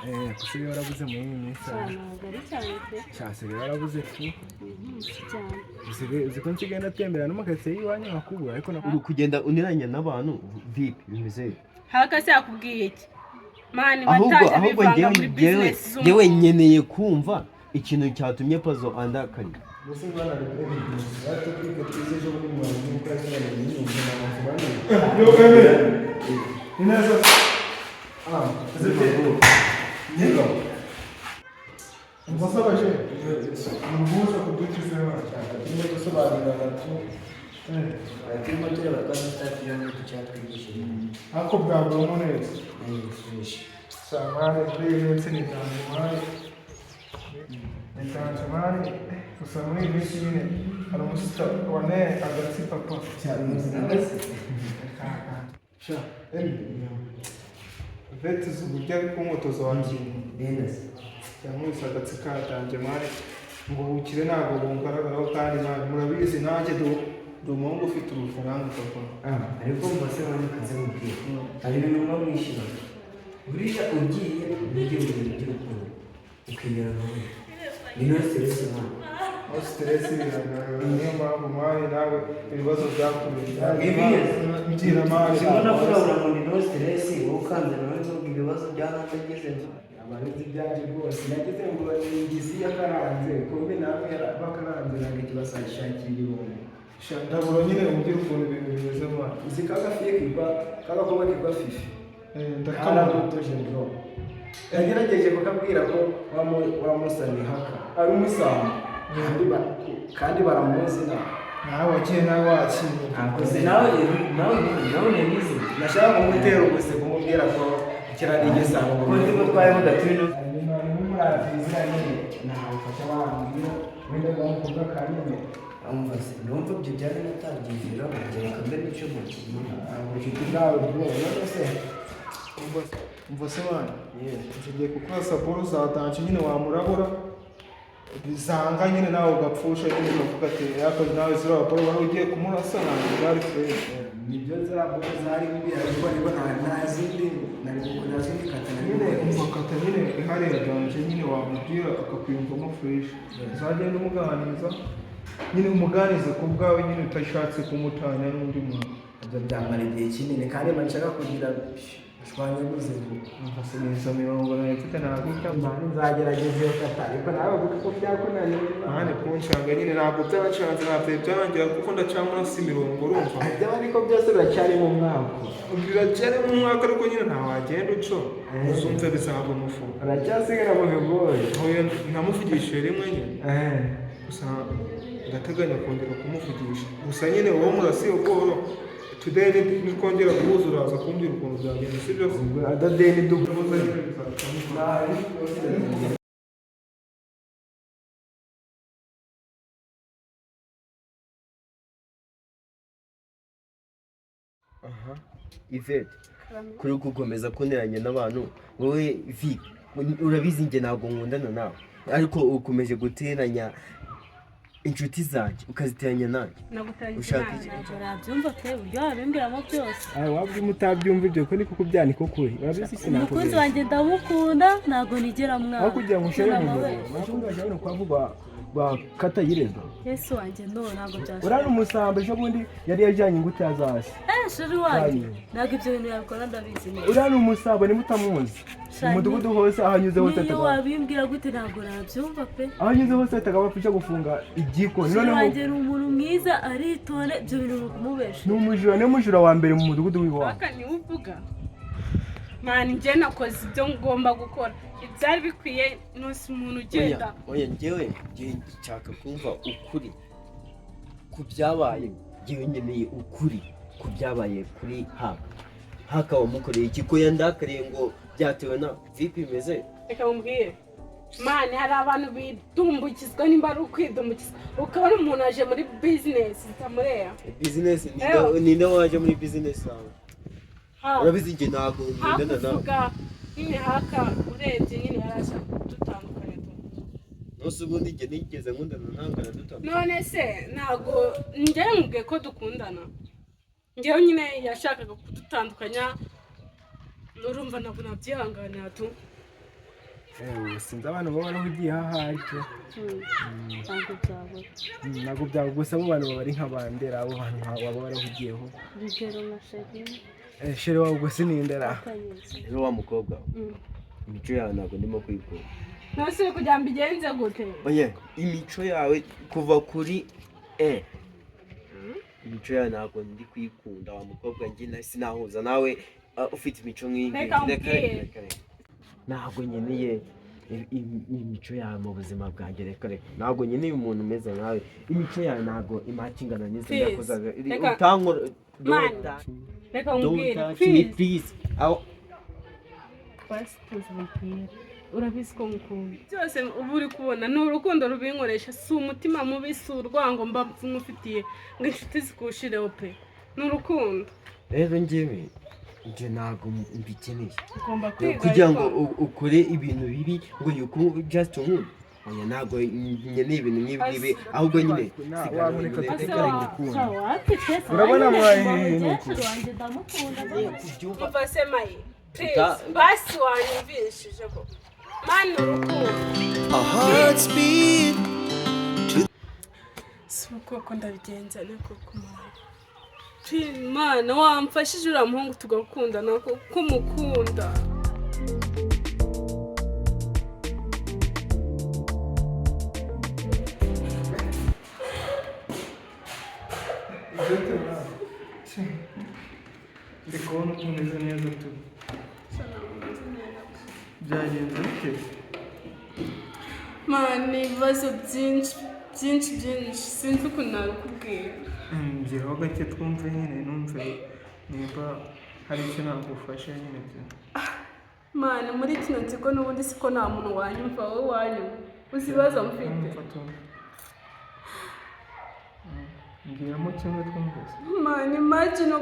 Kusigaye warabuze muri iyi minsi cyasigaye warabuze tu uzi ko nsigaye natembera no mu karitsiye y'iwanyu nkakubura ariko uri kugenda uniranya n'abantu vipi bimeze haka se yakubwiye iki mani bataje bivanga muri business yewe nyeneye kumva ikintu cyatumye Pazo andakari gusa mwana rero batubwira twize ejo muri mwana nuko yashyira mu nyungu n'amafaranga inaza zite niga Mwasabaje nguzo kudukiza cyane niyo dusobanurira abantu turimo tureba kandi tutagira ngo tucyatwigishe ako bwabo neza samare twese ni tanzimari tanzimari gusa muri iyi minsi nyine hari umusita wane agatsi papa cyane agatsi sha vete z'uburyo ari kumutozo wanjye yamwise agatsi ka tanzimari ngo bukire ntabwo bungaragaraho kandi murabizi nanjye du umuhungu ufite urufaranga papa ariko mbase bane kaze mubwira hari ibintu uba mwishyura buriya ugiye ugiye mu bintu by'urukundo ukigera nawe ni no stress mwana aho stress biragaragara niyo mpamvu mwari nawe ibibazo byakurira mbwira mari sibona kurabura ngo ni no stress wowe ukanze nawe nubwo ibibazo byaranageze abarinzi byaje rwose nagize ngo baringizi yakaranze kumbe nawe bakaranze ntabwo ikibasashakira ibihumbi ndabura nyine umbwira ukuntu ibintu bimeze mwana uzi kagafiye kiba kagakoma kiba fifi ndakamutoje bro yagerageje kukabwira ko wamusaniye haka ari umusamu kandi baramuzi nawe wagiye nawe wakinye akoze nawe nemize nashaka kumutera ubuse kumubwira ko kirari igisabo ko ndimo twaye mudatino n'umuravizi nyine nawe ufasha bambwira wenda bamuvuga kanine amuvase numva ibyo byari natangirira gereka mbe n'icyo mukiye ubucuti bwawe bwo none se umva se mwana ngiye gukora saporo zatanje nyine wamurabura bizanga nyine nawe ugapfusha nyine ukavuga ati yakoze nawe ziriya raporo wari ugiye kumurasa ntabwo bwari furere nibyo zirabura zari mbi ariko nta zindi kata nyine umva kata nyine ihariya danje nyine wamubwira akakwiyumvamo fureshi uzagenda umuganiriza nyine umuganize ku bwawe nyine utashatse kumutanya n'undi muntu ibyo byamara igihe kinini kandi nshaka kugira shwanya guzigo mfase neza 40 mfite nabika mani nzagerageza iyo kata ariko nawe kuko byakunaniye mani kunshanga nyine ntabwo byacanze ntabwo byangira kuko ndacamura si 40 urumva byaba ariko byose biracyari mu mwaka biracyari mu mwaka ariko nyine nta wagenda uco uzumve bizaba umufu aracyasigara mu bigoye hoya ntamuvugishije rimwe nyine gusa ndateganya kongera kumuvugisha gusa nyine uwo murasiyo boro today nikongera guhuza uraza kumbwira ukuntu byagenda sibyo adadeni dukuze aha Yvette kuri gukomeza kuneranya n'abantu wowe vi urabizi nge ntabwo nkundana nawe ariko ukomeje guteranya inshuti zanjye ukaziteranya nanjye ushaka iki byumva pe buryo wabimbiramo byose wabwi mutabyumva ibyo ko niko kubyani ko kuri urabizi sinako umukunzi wanjye ndamukunda ntago nigera mwana aho kugira ngo ushere mu mashuri ashobora kwavuga bakatayireza Yesu wanjye no ntago byashoboka urana umusambe cyo bundi yari yajyanye ingute azasi shuri wanjye ntago ibyo bintu yakora ndabizi neza urana umusambe ni mutamuzi umudugudu hose ahanyuze hose niyo wabimbwira gute ntago nabyumva pe ahanyuze hose atagabafisha gufunga igiko noneho wanjye ni umuntu mwiza aritone ibyo bintu kumubesha ni umujura ne mujura wa mbere mu mudugudu w'iwawe aka ni uvuga mani nje nakoze ibyo ngomba gukora ibyari bikwiye nose umuntu ugenda oya njyewe nshaka kumva ukuri ku byabaye njyewe nkeneye ukuri ku byabaye kuri haka wamukoreye iki ko yandakariye ngo byatewe na vipi bimeze reka mumbwire mani hari abantu bidumbukizwa nimba ari ukwidumbukiza ukabona umuntu aje muri bizinesi zitamureba bizinesi ninde waje muri bizinesi yawe urabizi njye ntabwo nkundana nawe nyine haka urebye nyine yarashaka kudutandukanya nose ubundi njye nigeze nkundana ntangana dutandukanye none se ntabwo njyewe mubwiye ko dukundana njyewe nyine yashakaga kudutandukanya urumva ntabwo nabyihanganira tu sinzi abantu baba barahugiye haharyo ntabwo byabura ntabwo byaba gusa abo bantu baba ari nk'abandera abo bantu baba barahugiyeho urugero nka sheri shere wawe ubwo sinindera rero wa mukobwa imico yawe ntabwo ndimo kuyikunda ntose kugira ngo mbigenze gute oya imico yawe kuva kuri imico yawe ntabwo ndi kuyikunda wa mukobwa njye sinahuza nawe ufite imico nk'iyi ntabwo nkeneye imico yawe mu buzima bwanjye reka ntabwo nkeneye umuntu umeze nkawe imico yawe ntabwo imakingana n'izo yakozaga utankora reka nkubwire please basi tuzabwira urabizi ko mukunda byose uba uri kubona ni urukundo rubinkoresha si umutima mubi si urwango mba mufitiye ngo inshuti zikushireho pe ni urukundo rero njye ntabwo mbikeneye ugomba kwiga kugira ngo ukore ibintu bibi ngo yuko just unkunda oya ntabwo nkeneye ibintu nk'ibi ahubwo nyine urabona mwaye umva se mayi please basi wanyumvishije ko mani urukundo si uko ndabigenza ariko kumara Mana wamfashije uriya muhungu tugakundana ko mukunda ndi kubona uko umeze neza tu byagenze bite Mana ibibazo byinshi sinzi ukuntu nabikubwira ngeraho gake twumve nyine numve nimba hari icyo nagufasha nyine byo Mana muri kino kigo n'ubundi siko nta muntu wanyumva wowe wanyumva uzi ibibazo mfite mbwiramo kimwe twumve Mana imagine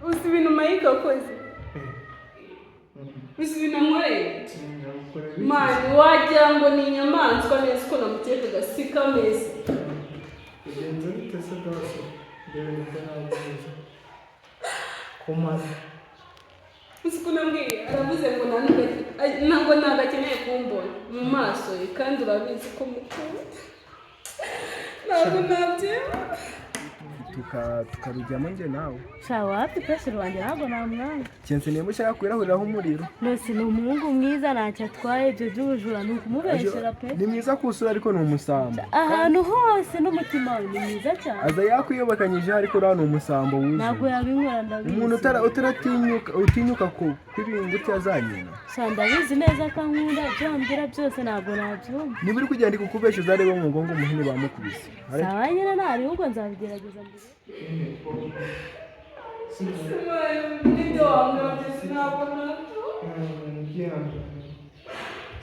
uzi ibintu Mike akoze uzi ibintu ankoreye Mana wagira ngo ni inyamaswa neza uko namukekaga si kameze bigenze bite se rwose mbere nibwo nabuze kumaze uzi ko nambwiye aravuze ngo ntabwo nagakeneye kumbona mu maso ye kandi urabizi ko mukunda ntabwo nabyema tukabijyamo njye nawe shawa hafi peshe rwanjye ntabwo namwanga kenshi niba ushaka kwirahuriraho umuriro mbese ni umuhungu mwiza ntacyo atwaye ibyo by'ubujura ni ukumubeshyera pe ni mwiza kusura ariko ni umusambo ahantu hose n'umutima we ni mwiza cyane aza yakwiyobakanyije ariko uriya ni umusambo wuzuye ntabwo yabinkora ndabizi umuntu utinyuka kwirinda utya azanyina ndabizi neza ko ankunda ibyo wambwira byose ntabwo nabyumva niba uri kugenda ikukubesha uzareba mu mugongo umuhini bamukubise sawa nyine ntari ahubwo nzabigerageza mbere nibyo wambwira ntabwo nabyo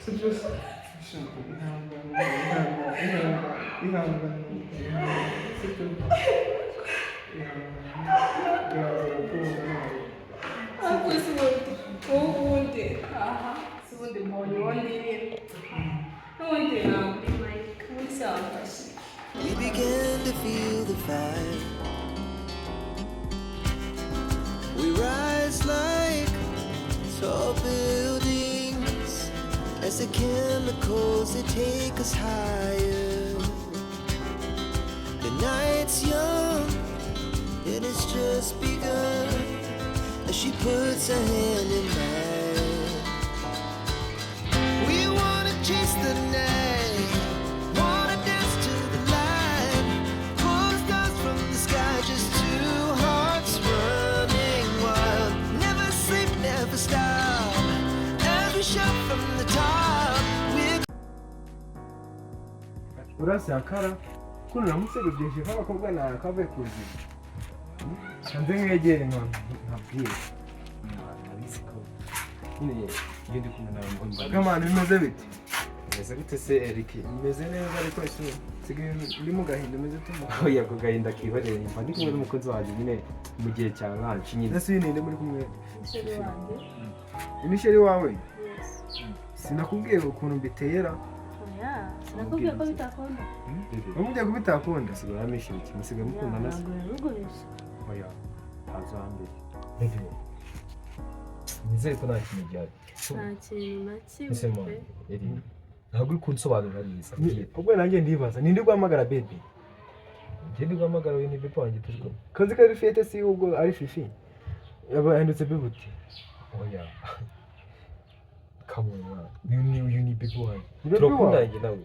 si byose ariko si ubundi aha si ubundi mbonye uwo ndirimba n'ubundi ntabwo uri Mike ubundi se wamfashe We began to feel the fire. We rise like tall buildings as the chemicals they take us higher. The night's young and it's just begun as she puts her hand in mine. We wanna chase the night, wanna dance to the light, pull the stars from the sky, just two hearts running wild. Never sleep, never stop, every shot from the top. urasakara kuno namuserubyeshe k'abakobwa nakavuye kuzima kanze mwegere nkabwire nabizi ko nyine iyo ndi kumwe nawe mbona kamana bimeze bite bimeze gute se Eric bimeze neza ariko sigaye uri mu gahinda umeze tumu oya ku gahinda kihoreye mba ndi kumwe n'umukozi wanjye nyine mu gihe cya lunch nyine ese uyu ninde muri kumwe ishuri wanjye ni sheri wawe sinakubwiye ukuntu mbitera sinakubwiye ko bitakunda umujya kubitakunda sigura yamishira iki musiga mukundana se ntabwo yabigurisha oya azambere nizere ko nta kintu gihari nta kintu na ese kimwe mwana eri ntabwo uri kunsobanurira neza ubwo nanjye ndibaza ninde guhamagara baby njye ndi guhamagara we ni bebe wanjye turi kumwe kazi ko ari fete si ubwo ari fifi yaba yanditse bibuti oya come on man you ni bebe wanjye Ni bebe turakundanye wawe?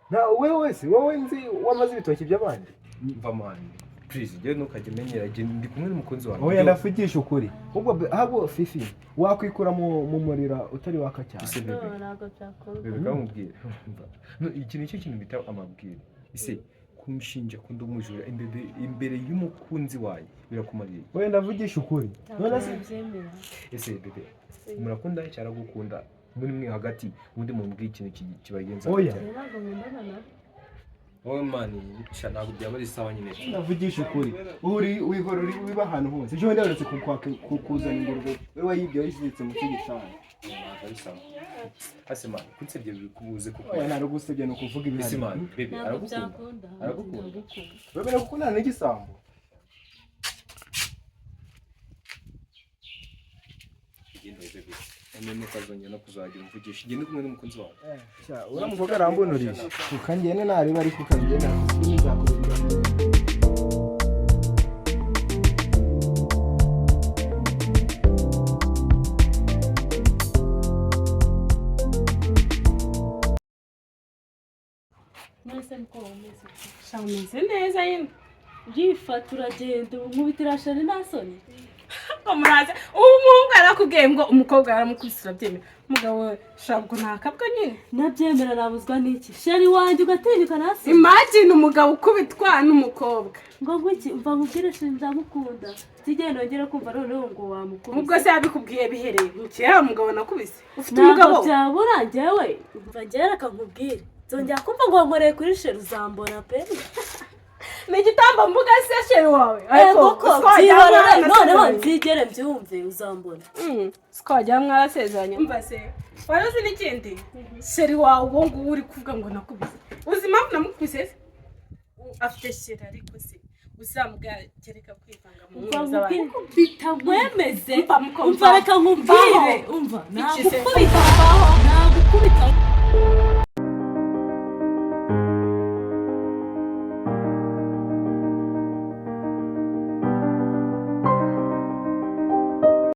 nawe na wowe nzi wamaze ibitoki by'abandi mva mani please njyewe ntukajya umenyera ndi kumwe n'umukunzi wanjye oya ndavugisha ukuri ahubwo fifi wakwikura mu murira utari waka cyane ese bebe ntabwo byakunda bebe kamubwira iki nicyo kintu bita amabwire ese kumushinja kundi umujura imbere y'umukunzi wawe birakumarira oya ndavugisha ukuri ntabwo byemera ese bebe murakunda cyangwa gukunda muri mwe hagati ubundi mubwire ikintu kibagenza oya ntabwo nkundana nawe wowe mani ntabwo byaba ari sawa nyine ndavugisha ukuri wihora wiba ahantu hose ejo bundi yaretse kukuzana ingurube we wayibye wayishyitse mu kindi cyane ntabwo ari sawa hasi mani kunsebye bikubuze kuko oya ntabwo gusebya ni ukuvuga ibihari ese mani bebe ntabwo aragukunda byakunda aragukunda bebe nakukundana n'igisambo igenda bebe none ukazongera no kuzagira umvugisha igende kumwe n'umukunzi wawe uriya mukobwa arambunurije ukangene nareba ariko ukangene nzakurira mwese mko umeze shameze neza yine urifata uragenda nkubitira shari nta soni muraze ubu umuhungu yarakubwiye ngo umukobwa yaramukubise urabyemera umugabo we shabwo ntakabwa nyine nabyemera nabuzwa n'iki shari wanjye ugatinyuka nta soni imagine umugabo ukubitwa n'umukobwa ngo ngwiki mva nkubwire shari ndamukunda tugenda nongera kumva noneho ngo wamukubise ubwo se yabikubwiye bihereye kera umugabo nakubise ufite ntabwo umugabo byabura njyewe mva njyewe reka nkubwire nzongera kumva ngo wankoreye kuri sheri uzambona pe ni igitambambuga se sheri wawe ego ko byibonere noneho nzigere mbyumve uzambona twajya mwarasezeranye mva se wari uzi n'ikindi sheri wawe uwo nguwo uri kuvuga ngo nakubise uzi impamvu namukubise se afite sheri ariko se uzamubwira kwivanga mu nkuru z'abantu bitamwemeze umva umva reka nkubwire umva nagukubita